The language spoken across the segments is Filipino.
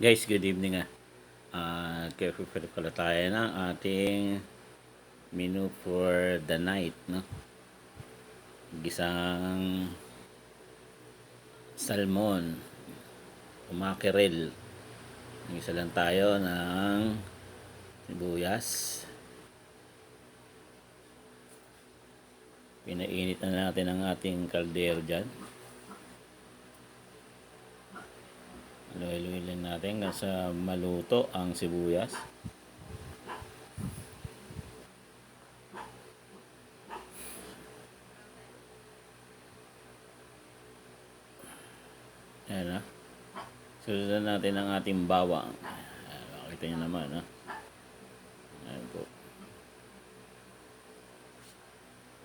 Guys, good evening prepare pala tayo ng ating menu for the night, no? Gisang salmon, mackerel. Isa lang tayo ng sibuyas. Pinainit na natin ang ating kaldero dyan. Haluin lang natin hanggang sa maluto ang sibuyas. Ayan na. Susunod natin ang ating bawang. Makita nyo naman, ha? Ayan po.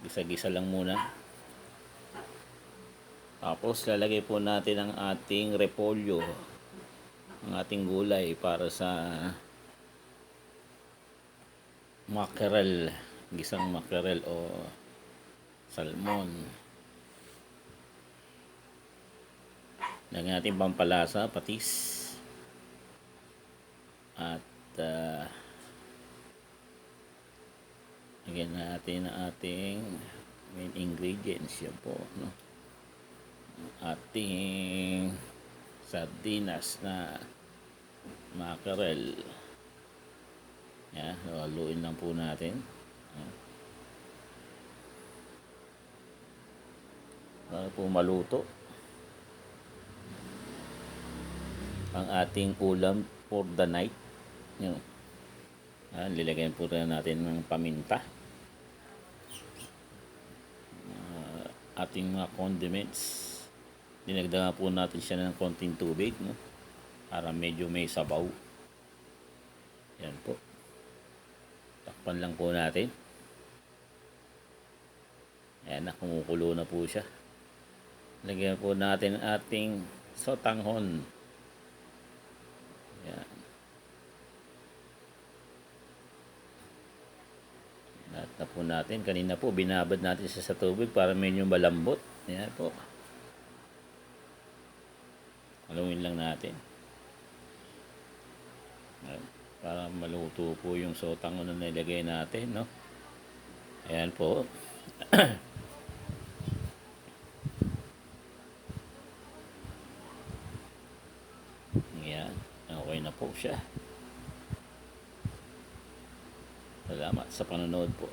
Gisa-gisa lang muna. Tapos lalagay po natin ang ating repolyo, ang ating gulay para sa mackerel, gisang mackerel o salmon. Lagyan natin pampalasa, patis. At lagyan natin ang ating main ingredients. Yan po, no? Ating sardinas na mackerel. Yan, haluin lang po natin. Para po maluto ang ating ulam for the night. Yan. Lilagyan po rin natin ng paminta. Ating mga condiments. Dinagdagan po natin siya ng konting tubig, no? Para medyo may sabaw. Yan po. Takpan lang po natin. Ayan na, kumukulo na po siya. Lagyan po natin ang ating sotanghon. Ayan. Lahat na po natin. Kanina po, binabad natin siya sa tubig para medyo malambot. Ayan po. Haluin lang natin. Ayan. Para maluto po yung sotanghon na nilagay natin, no? Ayan po. Ayan. Okay na po siya. Salamat sa panonood po.